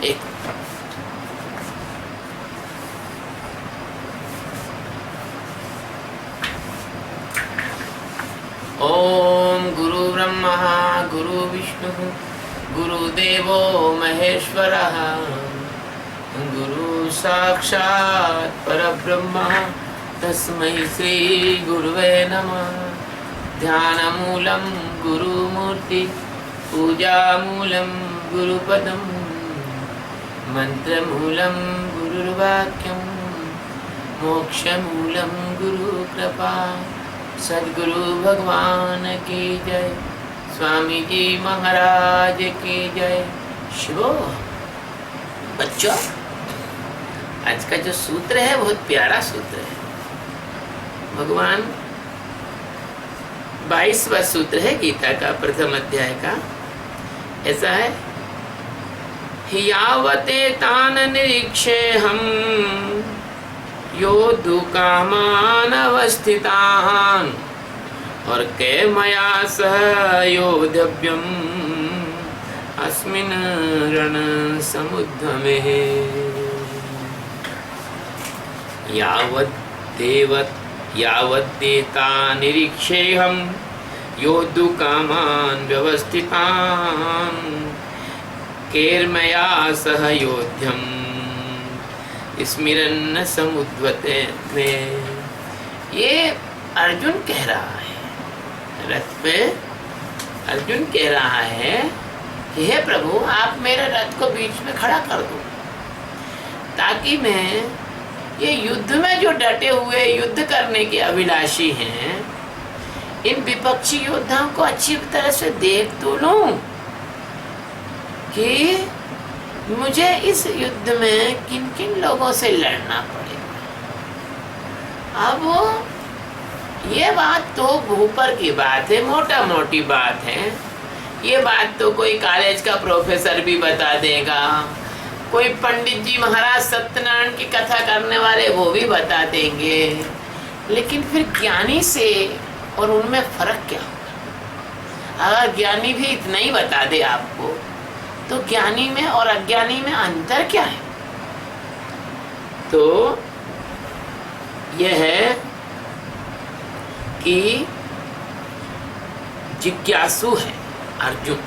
एक ओम गुरु ब्रह्मा गुरु विष्णु गुरुदेवो महेश्वरः गुरु साक्षात् परब्रह्म तस्मै श्री गुरुवे नमः। ध्यानमूलं गुरुमूर्ति पूजामूलं गुरुपदं मंत्रमूलं गुरुर्वाक्यं मोक्षमूलं गुरुकृपा। सद्गुरु भगवान की जय, स्वामी जी महाराज की जय। शिवो बच्चों, आज का जो सूत्र है बहुत प्यारा सूत्र है। भगवान 22वां सूत्र है गीता का प्रथम अध्याय का। ऐसा है, यावते तान निरीक्षे हम योद्धु कामान अवस्थितान और के मया सह योद्धव्यम अस्मिन् रण समुद्रमे। यावद्देता निरीक्षेऽहं योद्धु कामान् व्यवस्थितान् केर्मया सह योध्यम् स्मिरन् समुद्वते में। ये अर्जुन कह रहा है, रथ पे अर्जुन कह रहा है कि हे प्रभु, आप मेरे रथ को बीच में खड़ा कर दो ताकि मैं ये युद्ध में जो डटे हुए युद्ध करने के अभिलाषी हैं, इन विपक्षी योद्धाओं को अच्छी तरह से देख तो लूं कि मुझे इस युद्ध में किन किन लोगों से लड़ना पड़ेगा। अब ये बात तो ऊपर की बात है, मोटा मोटी बात है। ये बात तो कोई कॉलेज का प्रोफेसर भी बता देगा, कोई पंडित जी महाराज सत्यनारायण की कथा करने वाले वो भी बता देंगे, लेकिन फिर ज्ञानी से और उनमें फर्क क्या होगा? अगर ज्ञानी भी इतना ही बता दे आपको, तो ज्ञानी में और अज्ञानी में अंतर क्या है? तो यह है कि जिज्ञासु है अर्जुन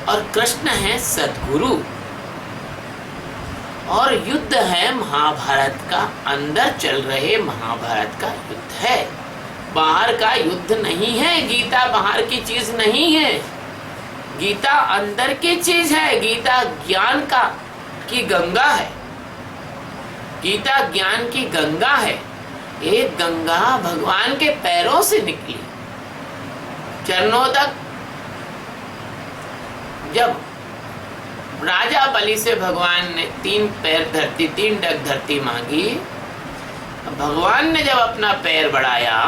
और कृष्ण है सद्गुरु, और युद्ध है महाभारत का, अंदर चल रहे महाभारत का युद्ध है, बाहर का युद्ध नहीं है। गीता बाहर की चीज नहीं है, गीता अंदर की चीज है। गीता ज्ञान की गंगा है, गीता ज्ञान की गंगा है। एक गंगा भगवान के पैरों से निकली, चरणों तक। जब राजा बलि से भगवान ने 3 पैर धरती, 3 डग धरती मांगी, भगवान ने जब अपना पैर बढ़ाया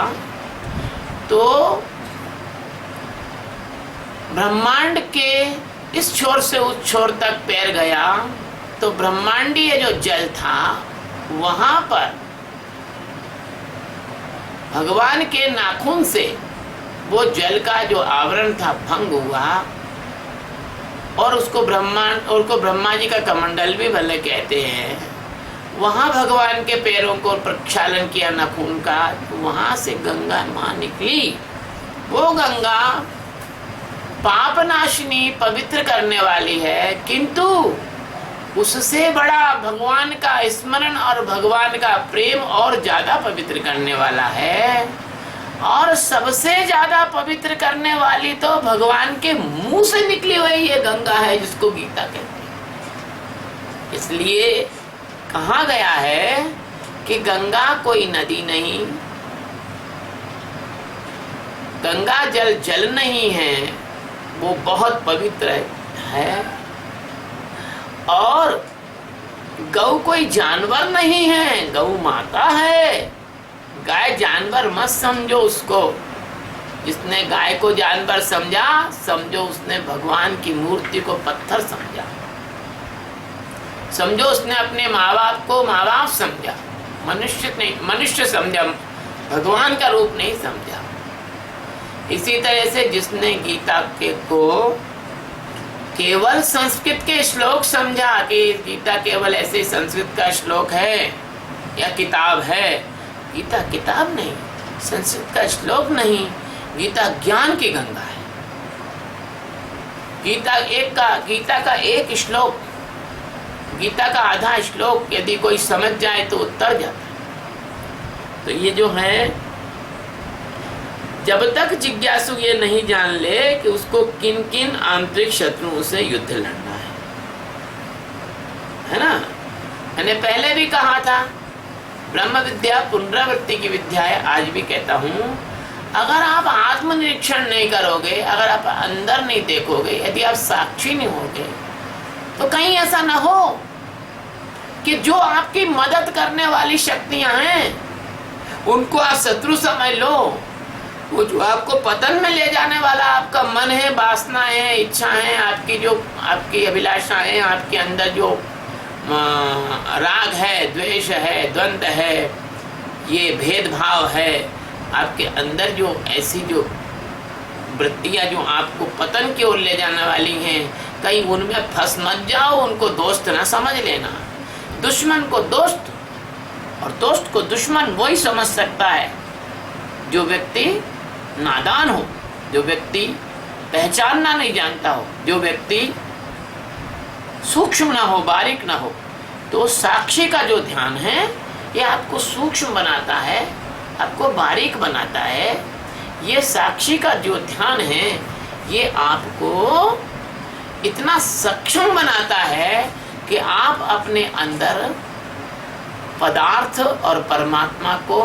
तो ब्रह्मांड के इस छोर से उस छोर तक पैर गया, तो ब्रह्मांडीय जो जल था वहां पर भगवान के नाखून से वो जल का जो आवरण था भंग हुआ, और उसको ब्रह्मा जी का कमंडल भी भले कहते हैं। वहां भगवान के पैरों को प्रक्षालन किया नाखून का, तो वहां से गंगा मां निकली। वो गंगा पापनाशिनी, पवित्र करने वाली है, किंतु उससे बड़ा भगवान का स्मरण और भगवान का प्रेम और ज्यादा पवित्र करने वाला है। और सबसे ज्यादा पवित्र करने वाली तो भगवान के मुंह से निकली हुई ये गंगा है, जिसको गीता कहते हैं। इसलिए कहा गया है कि गंगा कोई नदी नहीं, गंगा जल नहीं है, वो बहुत पवित्र है। और गौ कोई जानवर नहीं है, गौ माता है। गाय जानवर मत समझो उसको। जिसने गाय को जानवर समझा, समझो उसने भगवान की मूर्ति को पत्थर समझा, समझो उसने अपने माँ बाप को माँ बाप समझा, मनुष्य समझा, भगवान का रूप नहीं समझा। इसी तरह से जिसने गीता केवल संस्कृत के श्लोक समझा कि गीता केवल ऐसे संस्कृत का श्लोक है या किताब है। गीता किताब नहीं, संस्कृत का श्लोक नहीं, गीता ज्ञान की गंगा है। गीता का एक श्लोक, गीता का आधा श्लोक यदि कोई समझ जाए तो उतर जाता है। तो ये जो है, जब तक जिज्ञासु ये नहीं जान ले कि उसको किन किन आंतरिक शत्रुओं से युद्ध लड़ना है ना। मैंने पहले भी कहा था, ब्रह्म विद्या पुनरावृत्ति की विद्या है। आज भी कहता हूँ, अगर आप आत्मनिरीक्षण नहीं करोगे, अगर आप अंदर नहीं देखोगे, यदि आप साक्षी नहीं होगे, तो कहीं ऐसा ना हो कि जो आपकी मदद करने वाली शक्तियां हैं उनको आप शत्रु समझ लो। वो जो आपको पतन में ले जाने वाला आपका मन है, वासनाएं हैं, इच्छाएं हैं, आपकी अभिलाषाएं, आपके अंदर जो राग है, द्वेष है, द्वंद्व है, ये भेदभाव है, आपके अंदर जो ऐसी जो वृत्तियां जो आपको पतन की ओर ले जाने वाली हैं, कहीं उनमें फंस मत जाओ। उनको दोस्त ना समझ लेना। दुश्मन को दोस्त और दोस्त को दुश्मन वही समझ सकता है जो व्यक्ति नादान हो, जो व्यक्ति पहचानना नहीं जानता हो, जो व्यक्ति सूक्ष्म ना हो, बारीक ना हो। तो साक्षी का जो ध्यान है ये आपको सूक्ष्म बनाता है, आपको बारीक बनाता है। ये साक्षी का जो ध्यान है ये आपको इतना सक्षम बनाता है कि आप अपने अंदर पदार्थ और परमात्मा को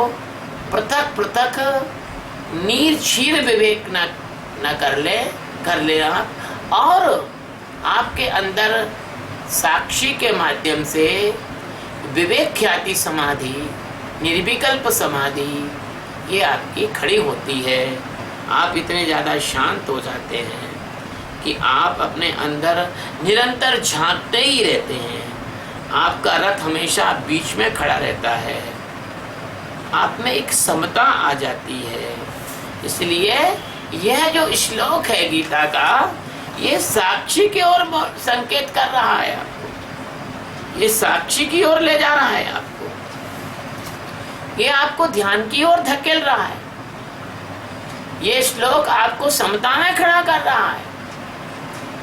पृथक पृथक नीर क्षीर विवेक न कर ले आप। और आपके अंदर साक्षी के माध्यम से विवेक ख्याति समाधि, निर्विकल्प समाधि, ये आपकी खड़ी होती है। आप इतने ज़्यादा शांत हो जाते हैं कि आप अपने अंदर निरंतर झांकते ही रहते हैं। आपका रथ हमेशा बीच में खड़ा रहता है, आप में एक समता आ जाती है। इसलिए यह जो श्लोक है गीता का, ये साक्षी की ओर संकेत कर रहा है आपको, ये साक्षी की ओर ले जा रहा है आपको, ये आपको ध्यान की ओर धकेल रहा है। ये श्लोक आपको समता में खड़ा कर रहा है,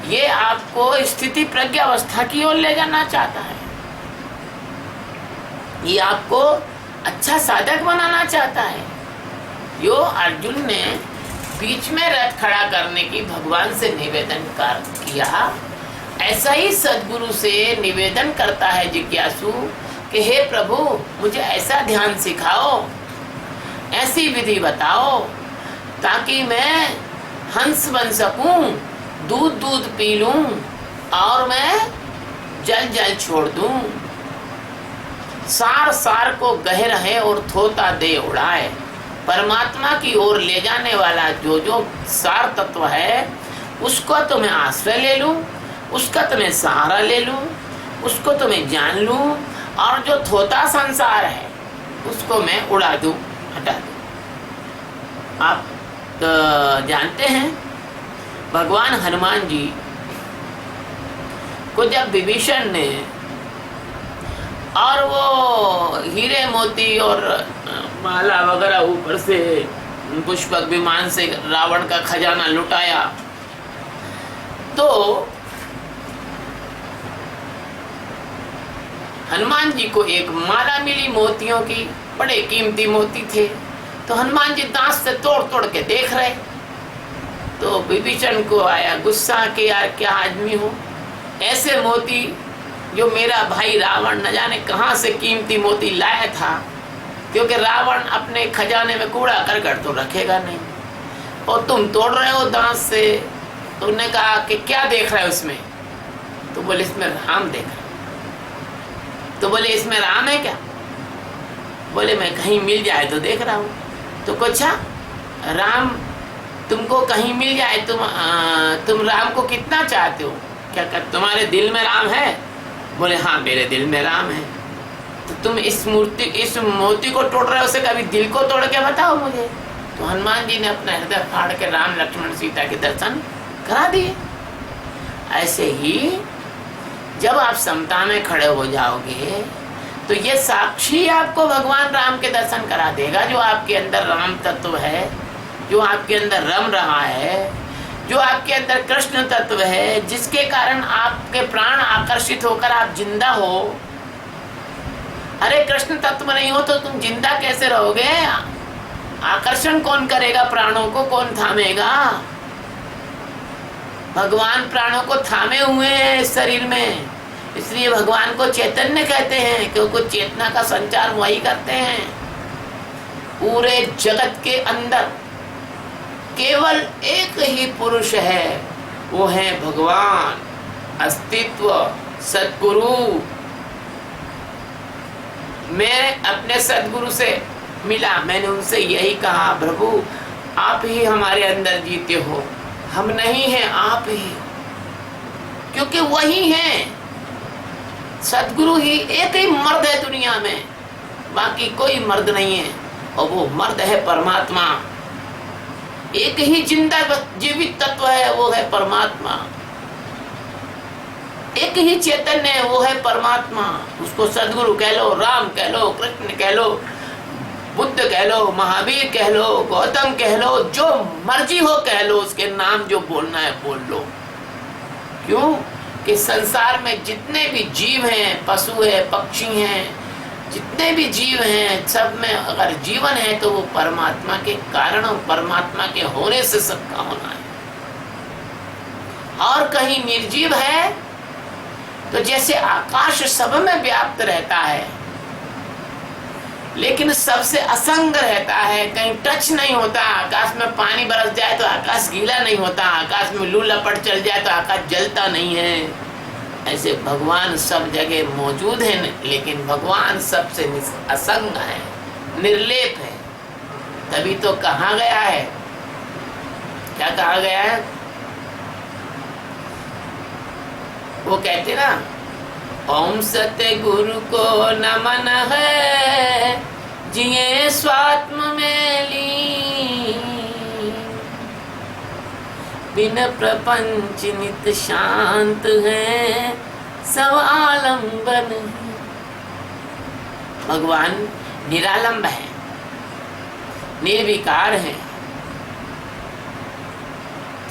ये आपको स्थिति प्रज्ञा अवस्था की ओर ले जाना चाहता है, ये आपको अच्छा साधक बनाना चाहता है। यो अर्जुन ने बीच में रथ खड़ा करने की भगवान से निवेदन किया, ऐसा ही सद्गुरु से निवेदन करता है जिज्ञासु कि हे प्रभु, मुझे ऐसा ध्यान सिखाओ, ऐसी विधि बताओ ताकि मैं हंस बन सकूं, दूध दूध पी लूं और मैं जल जल छोड़ दूं। सार सार को गह रहे और थोता दे उड़ाए। परमात्मा की ओर ले जाने वाला जो जो सार तत्व है उसको तो मैं आश्रय ले लूं, उसका तो मैं सहारा ले लूं, उसको तो मैं जान लूं, और जो थोता संसार है उसको मैं उड़ा दूं, हटा दूं। आप तो जानते हैं भगवान हनुमान जी को जब विभीषण ने और वो हीरे मोती और माला वगैरह ऊपर से पुष्पक विमान से रावण का खजाना लुटाया, तो हनुमान जी को एक माला मिली मोतियों की, बड़े कीमती मोती थे। तो हनुमान जी दांत से तोड़ तोड़ के देख रहे, तो विभीषण को आया गुस्सा कि यार क्या आदमी हो, ऐसे मोती जो मेरा भाई रावण न जाने कहाँ से कीमती मोती लाया था, क्योंकि रावण अपने खजाने में कूड़ा करकट तो रखेगा नहीं, और तुम तोड़ रहे हो दांत से। तो उन्होंने कहा कि क्या देख रहे हो इसमें? तो बोले इसमें राम देख रहे। तो बोले इसमें राम है क्या? बोले मैं कहीं मिल जाए तो देख रहा हूँ। तो कुछ राम तुमको कहीं मिल जाए, तुम राम को कितना चाहते हो? क्या कर तुम्हारे दिल में राम है? बोले हाँ मेरे दिल में राम है। तो तुम इस मोती को तोड़ रहे हो, उसे कभी दिल को तोड़ के बताओ मुझे। तो हनुमान जी ने अपना हृदय फाड़ के राम लक्ष्मण सीता के दर्शन करा दिए। ऐसे ही जब आप समता में खड़े हो जाओगे तो ये साक्षी आपको भगवान राम के दर्शन करा देगा, जो आपके अंदर राम तत्व है, जो आपके अंदर रम रहा है, जो आपके अंदर कृष्ण तत्व है, जिसके कारण आपके प्राण आकर्षित होकर आप जिंदा हो। अरे कृष्ण तत्व नहीं हो तो तुम जिंदा कैसे रहोगे? आकर्षण कौन करेगा? प्राणों को कौन थामेगा? भगवान प्राणों को थामे हुए हैं इस शरीर में, इसलिए भगवान को चैतन्य कहते हैं, क्योंकि चेतना का संचार वही करते हैं। पूरे जगत के अंदर केवल एक ही पुरुष है, वो है भगवान, अस्तित्व, सद्गुरु। मैं अपने सद्गुरु से मिला, मैंने उनसे यही कहा, प्रभु आप ही हमारे अंदर जीते हो, हम नहीं हैं, आप ही, क्योंकि वही हैं। सद्गुरु ही एक ही मर्द है दुनिया में, बाकी कोई मर्द नहीं है, और वो मर्द है परमात्मा। एक ही जिंदा जीवित तत्व है, वो है परमात्मा। एक ही चैतन्य है, वो है परमात्मा। उसको सद्गुरु कह लो, राम कह लो, कृष्ण कह लो, बुद्ध कह लो, महावीर कह लो, गौतम कह लो, जो मर्जी हो कह लो, उसके नाम जो बोलना है बोल लो। क्यों कि संसार में जितने भी जीव हैं, पशु है, पक्षी हैं, जितने भी जीव हैं, सब में अगर जीवन है तो वो परमात्मा के कारण और परमात्मा के होने से सबका होना है। और कहीं निर्जीव है तो जैसे आकाश सब में व्याप्त रहता है लेकिन सबसे असंग रहता है, कहीं टच नहीं होता। आकाश में पानी बरस जाए तो आकाश गीला नहीं होता, आकाश में लू लपट चल जाए तो आकाश जलता नहीं है। ऐसे भगवान सब जगह मौजूद है, लेकिन भगवान सबसे असंग है, निर्लेप है। तभी तो कहा गया है, क्या कहा गया है? वो कहते ना, ओम सत्य गुरु को नमन है, जिये स्वात्म में लीन, बिन प्रपंच नित शांत है, सब आलम्बन। भगवान निरालंब है, निर्विकार है,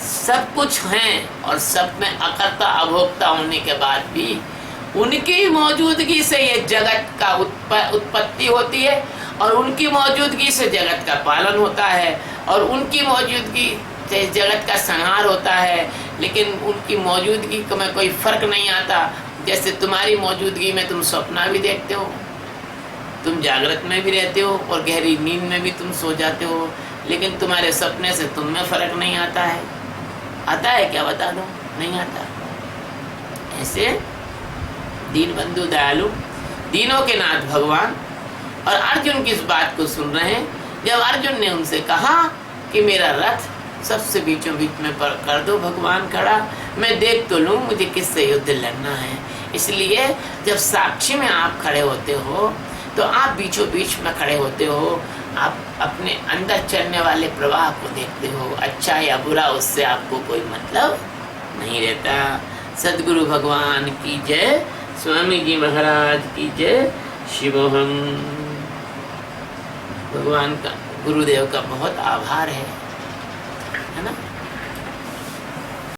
सब कुछ हैं, और सब में अकर्ता अभोक्ता होने के बाद भी उनकी मौजूदगी से ये जगत का उत्पत्ति होती है, और उनकी मौजूदगी से जगत का पालन होता है, और उनकी मौजूदगी से जगत का संहार होता है। लेकिन उनकी मौजूदगी में कोई फर्क नहीं आता। जैसे तुम्हारी मौजूदगी में तुम सपना भी देखते हो, तुम जागृत में भी रहते हो, और गहरी नींद में भी तुम सो जाते हो, लेकिन तुम्हारे सपने से तुम में फर्क नहीं आता है। आता है क्या? बता दो, नहीं आता। ऐसे दीन बंधु दयालु, दीनों के नाथ भगवान, और अर्जुन की इस बात को सुन रहे हैं। जब अर्जुन ने उनसे कहा कि मेरा रथ सबसे बीचों बीच में कर दो भगवान खड़ा, मैं देख तो लूँ मुझे किससे युद्ध लड़ना है। इसलिए जब साक्षी में आप खड़े होते हो तो आप बीचों बीच में खड़े होते हो, आप अपने अंदर चलने वाले प्रवाह को देखते हो। अच्छा या बुरा उससे आपको कोई मतलब नहीं रहता। सद्गुरु भगवान की जय, स्वामी जी महाराज की जय, शिवोहम। भगवान का, गुरुदेव का बहुत आभार है।